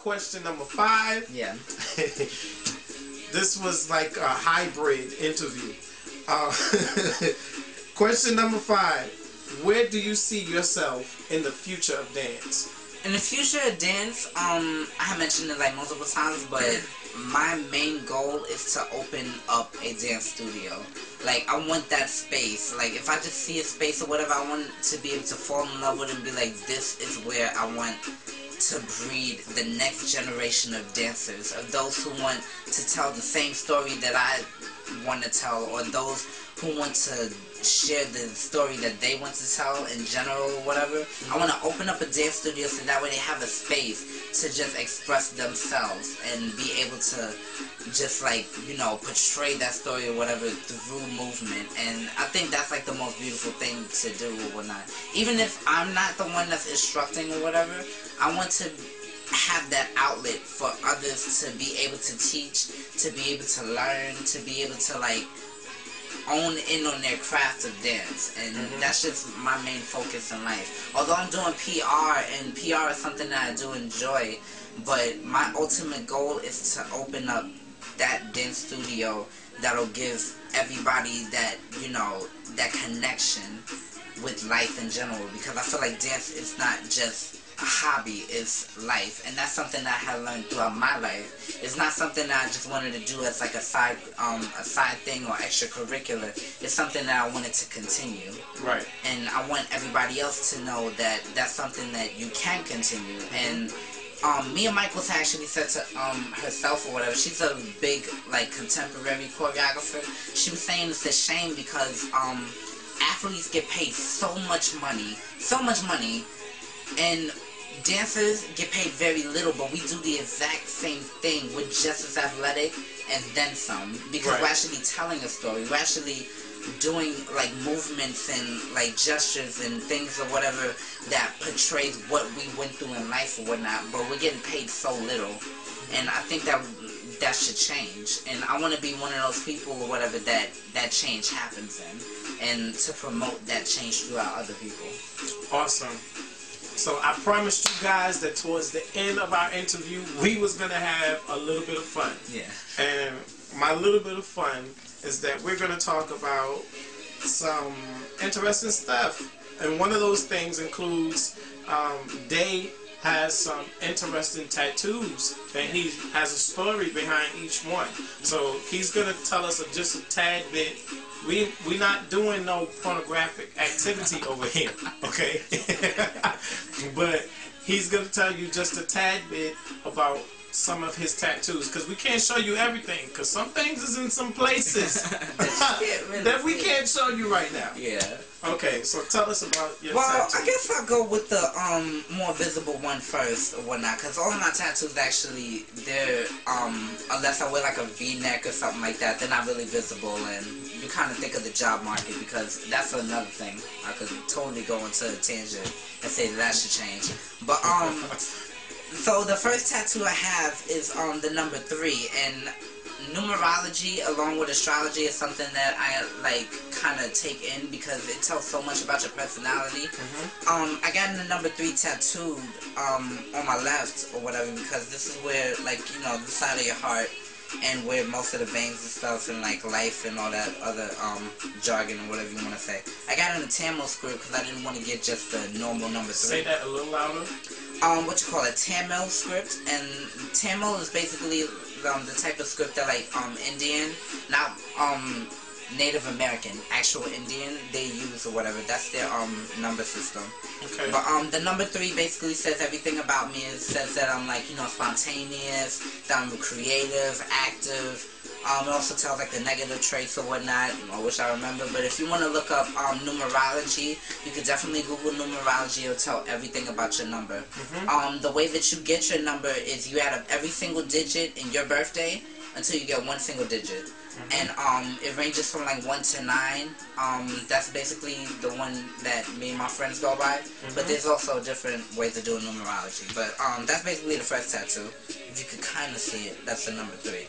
question number 5. Yeah. This was like a hybrid interview. Question number 5. Where do you see yourself in the future of dance? In the future of dance, I have mentioned it like multiple times, but my main goal is to open up a dance studio. Like, I want that space. Like, if I just see a space or whatever, I want to be able to fall in love with it and be like, this is where I want to breed the next generation of dancers, of those who want to tell the same story that I want to tell, or those who want to share the story that they want to tell in general or whatever. I want to open up a dance studio so that way they have a space to just express themselves and be able to just, like, you know, portray that story or whatever through movement. And I think that's like the most beautiful thing to do or whatnot. Even if I'm not the one that's instructing or whatever, I want to have that outlet for others to be able to teach, to be able to learn, to be able to, like, own in on their craft of dance. And that's just my main focus in life. Although I'm doing PR, and PR is something that I do enjoy, but my ultimate goal is to open up that dance studio that'll give everybody that, you know, that connection with life in general, because I feel like dance is not just a hobby, it's life, and that's something that I have learned throughout my life. It's not something that I just wanted to do as like a side thing or extracurricular. It's something that I wanted to continue. Right. And I want everybody else to know that that's something that you can continue. And Mia Michaels actually said to herself or whatever, she's a big, like, contemporary choreographer. She was saying it's a shame because athletes get paid so much money, and dancers get paid very little, but we do the exact same thing. We're just as athletic and then some, because we're actually telling a story. We're actually doing, like, movements and, like, gestures and things or whatever that portrays what we went through in life or whatnot, but we're getting paid so little. And I think that that should change, and I want to be one of those people or whatever that change happens in, and to promote that change throughout other people. Awesome. So I promised you guys that towards the end of our interview, we was going to have a little bit of fun. Yeah. And my little bit of fun is that we're going to talk about some interesting stuff. And one of those things includes Dey has some interesting tattoos, and he has a story behind each one. So he's going to tell us just a tad bit. We're not doing no pornographic activity over here, okay? But he's going to tell you just a tad bit about some of his tattoos, because we can't show you everything, because some things is in some places that we can't show you right now. Yeah. Okay, so tell us about your tattoos. tattoos. I guess I'll go with the more visible one first or whatnot, because all of my tattoos actually, they're, unless I wear like a V-neck or something like that, they're not really visible, and you kind of think of the job market, because that's another thing. I could totally go into a tangent and say that should change. But, so the first tattoo I have is the number 3, and numerology along with astrology is something that I like kind of take in because it tells so much about your personality. I got the number 3 tattooed on my left or whatever, because this is where, like, you know, the side of your heart and where most of the veins and stuff and like life and all that other jargon or whatever you want to say. I got it in the Tamil script because I didn't want to get just the normal number 3. Say that a little louder. What you call a Tamil script, and Tamil is basically the type of script that, like, Indian, not Native American, actual Indian, they use or whatever. That's their number system. Okay. But the number 3 basically says everything about me. It says that I'm, like, you know, spontaneous, that I'm creative, active. It also tells like the negative traits or whatnot, I wish I remember. But if you want to look up numerology, you could definitely Google numerology. It'll tell everything about your number. The way that you get your number is you add up every single digit in your birthday until you get one single digit. And it ranges from like 1 to 9. That's basically the one that me and my friends go by. But there's also different ways of doing numerology. But that's basically the first tattoo. If you could kind of see it, that's the number 3.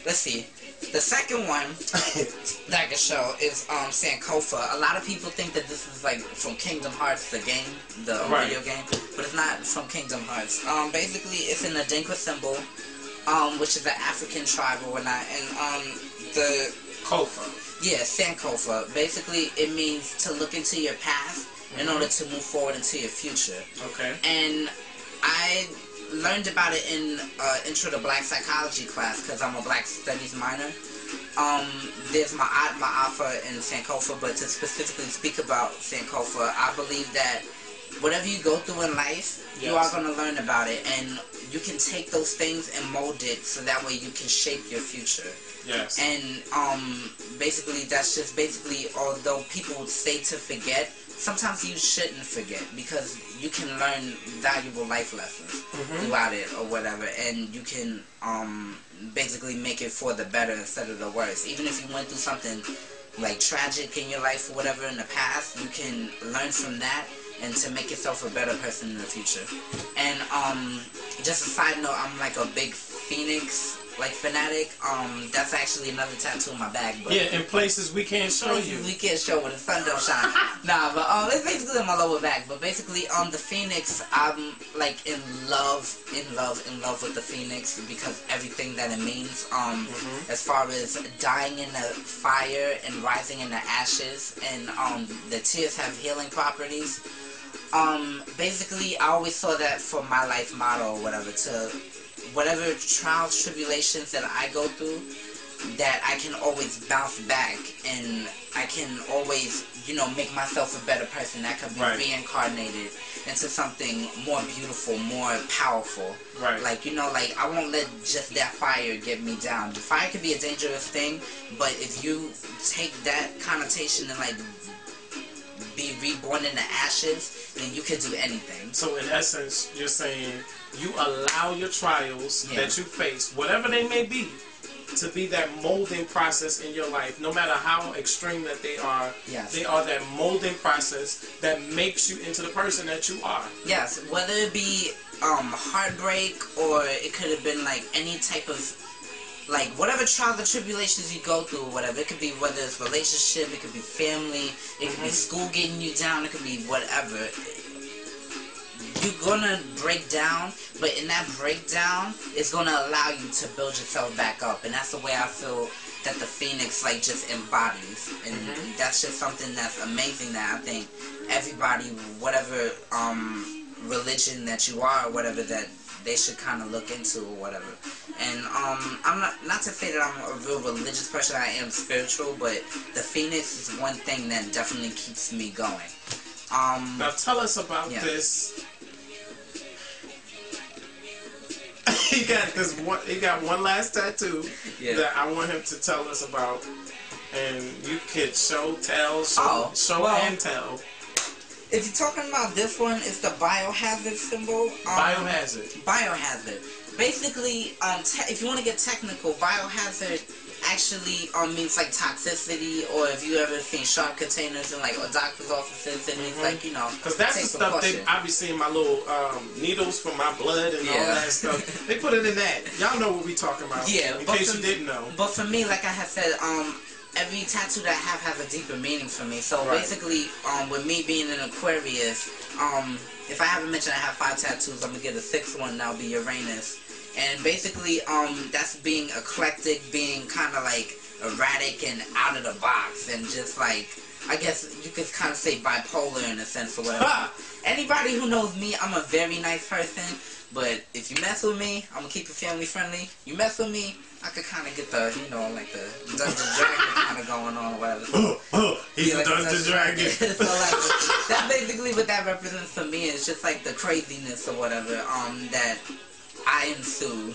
Let's see. The second one that I can show is Sankofa. A lot of people think that this is like from Kingdom Hearts, the game, the video game, but it's not from Kingdom Hearts. Basically, it's an Adinkra symbol, which is an African tribe or whatnot, and the Kofa. Yeah, Sankofa. Basically, it means to look into your past in order to move forward into your future. Okay. And I learned about it in Intro to Black Psychology class because I'm a Black Studies minor. There's my alpha in Sankofa, but to specifically speak about Sankofa, I believe that whatever you go through in life, you are going to learn about it, and you can take those things and mold it so that way you can shape your future. Yes. And basically, that's just basically, although people would say to forget, sometimes you shouldn't forget because you can learn valuable life lessons throughout it or whatever, and you can basically make it for the better instead of the worse. Even if you went through something like tragic in your life or whatever in the past, you can learn from that and to make yourself a better person in the future. And just a side note, I'm like a big Phoenix fanatic. That's actually another tattoo in my bag. But yeah, in places we can't show you. We can't show where the sun don't shine. Nah, but it's basically in my lower back. But basically, the Phoenix, I'm like in love with the Phoenix because everything that it means. As far as dying in the fire and rising in the ashes, and the tears have healing properties. Basically, I always saw that for my life motto or whatever, to whatever trials, tribulations that I go through, that I can always bounce back and I can always, make myself a better person that could be reincarnated into something more beautiful, more powerful. Right. I won't let just that fire get me down. The fire could be a dangerous thing, but if you take that connotation and be reborn in the ashes, then you can do anything. So in essence, you're saying you allow your trials that you face, whatever they may be, to be that molding process in your life. No matter how extreme that they are, they are that molding process that makes you into the person that you are. Yes, whether it be heartbreak, or it could have been any type of whatever trials or tribulations you go through or whatever. It could be whether it's relationship, it could be family, it could be school getting you down, it could be whatever. You're gonna break down, but in that breakdown, it's gonna allow you to build yourself back up. And that's the way I feel that the Phoenix just embodies. And that's just something that's amazing that I think everybody, whatever religion that you are or whatever, that they should kind of look into or whatever. And I'm not to say that I'm a real religious person, I am spiritual, but the Phoenix is one thing that definitely keeps me going. Now tell us about this. He got one last tattoo that I want him to tell us about, and you could show and tell. If you're talking about this one, it's the biohazard symbol. Biohazard. Basically, if you want to get technical, biohazard actually means toxicity, or if you ever seen sharp containers in doctor's offices, it means because that's the stuff I be seeing my little needles for my blood and all that stuff. They put it in that. Y'all know what we talking about. Yeah. In case you didn't know. But for me, like I had said, every tattoo that I have has a deeper meaning for me. So basically, with me being an Aquarius, if I haven't mentioned I have 5 tattoos, I'm gonna get a 6th one. That'll be Uranus. And basically, that's being eclectic, being kind of erratic and out of the box, and just I guess you could kind of say bipolar in a sense or whatever. Anybody who knows me, I'm a very nice person, but if you mess with me, I'm gonna keep it family friendly. You mess with me, I could kind of get the, the Dungeon Dragon kind of going on or whatever. He's a Dungeon Dragon. So that's basically what that represents for me. It's just the craziness or whatever, that I ensue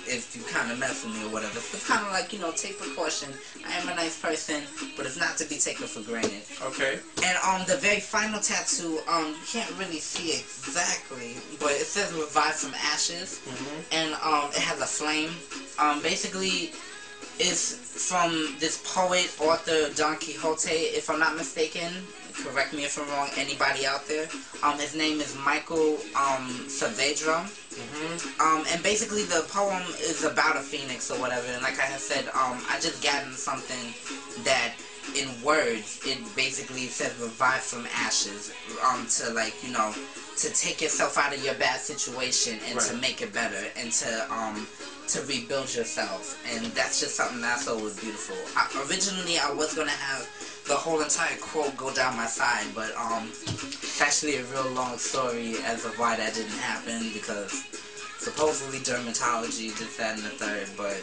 if you kind of mess with me or whatever. So it's kind of take precaution. I am a nice person, but it's not to be taken for granted. Okay. And the very final tattoo, you can't really see exactly, but it says revive from ashes, and it has a flame. Basically, it's from this poet, author Don Quixote, if I'm not mistaken. correct me if I'm wrong, anybody out there. His name is Michael Saavedra. And basically the poem is about a phoenix or whatever, and like I had said, I just gathered something that in words, it basically says revive from ashes, to like, you know, to take yourself out of your bad situation and to make it better, and to rebuild yourself. And that's just something that I thought was beautiful. Originally I was gonna have the whole entire quote go down my side, but it's actually a real long story as of why that didn't happen, because supposedly dermatology did that and the third, but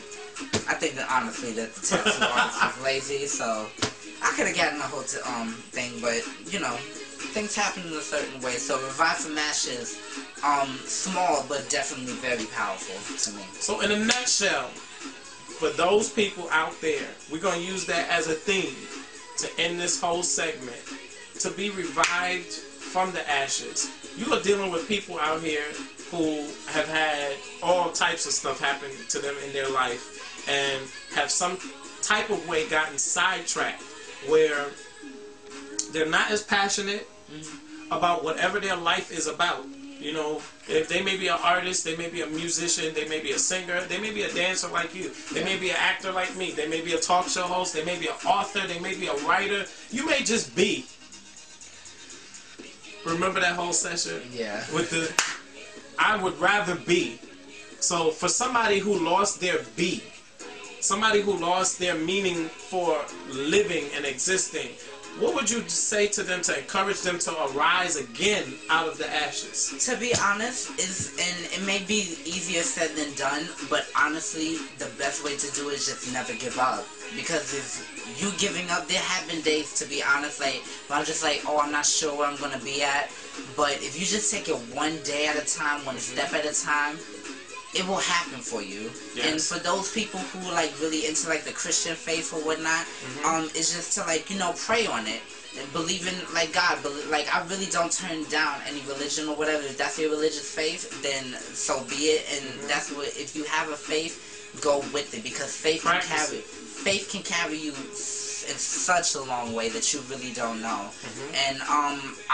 I think that honestly that the tattoo artist was lazy, so I could have gotten the whole thing, but you know, things happen in a certain way. So revive from ashes, small but definitely very powerful to me. So in a nutshell, for those people out there, we're gonna use that as a theme to end this whole segment. To be revived from the ashes. You are dealing with people out here who have had all types of stuff happen to them in their life and have some type of way gotten sidetracked where they're not as passionate about whatever their life is about. You know, if they may be an artist, they may be a musician, they may be a singer, they may be a dancer like you, they may be an actor like me, they may be a talk show host, they may be an author, they may be a writer, you may just be. Remember that whole session? Yeah. With the, I would rather be. So for somebody who lost their be, somebody who lost their meaning for living and existing, what would you say to them to encourage them to arise again out of the ashes? To be honest, and it may be easier said than done, but honestly, the best way to do it is just never give up. Because if you giving up, there have been days, to be honest, like, where I'm just like, oh, I'm not sure where I'm going to be at. But if you just take it one day at a time, one step at a time, it will happen for you. Yes. And for those people who like really into like the Christian faith or whatnot, it's just to like, you know, pray on it and believe in like God. Like I really don't turn down any religion or whatever. If that's your religious faith, then so be it. And that's what, if you have a faith, go with it, because faith can carry you in such a long way that you really don't know. And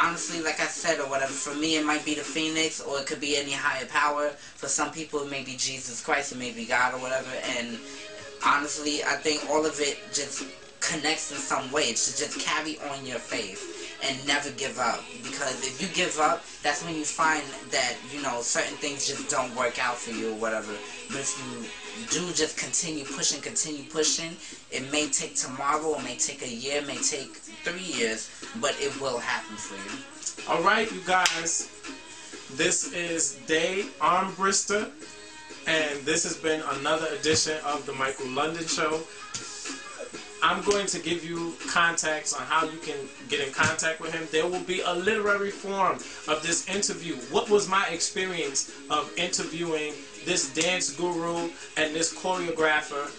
honestly, like I said or whatever, for me it might be the phoenix, or it could be any higher power. For some people it may be Jesus Christ, it may be God or whatever. And honestly, I think all of it just connects in some way. It should just carry on your faith and never give up, because if you give up, that's when you find that, you know, certain things just don't work out for you or whatever. But if you do just continue pushing, it may take tomorrow, it may take a year, it may take 3 years, but it will happen for you. Alright, you guys, this is Dey Armbrister, and this has been another edition of the Michael London Show. I'm going to give you contacts on how you can get in contact with him. There will be a literary form of this interview. What was my experience of interviewing this dance guru and this choreographer,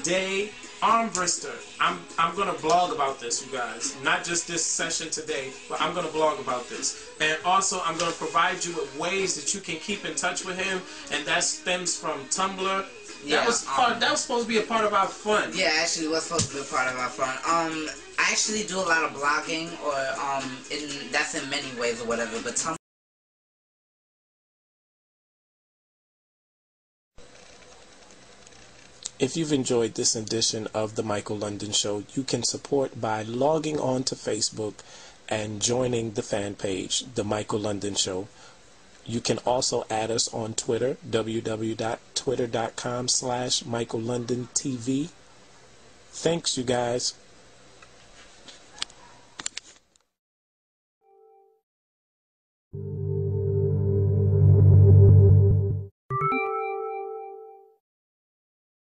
Dey Armbrister? I'm going to blog about this, you guys. Not just this session today, but I'm going to blog about this. And also, I'm going to provide you with ways that you can keep in touch with him, and that stems from Tumblr. Yeah, that was supposed to be a part of our fun. Yeah, actually, it was supposed to be a part of our fun. I actually do a lot of blogging, or that's in many ways or whatever. But if you've enjoyed this edition of the Michael London Show, you can support by logging on to Facebook and joining the fan page, The Michael London Show. You can also add us on Twitter, www.twitter.com/MichaelLondonTV. Thanks, you guys.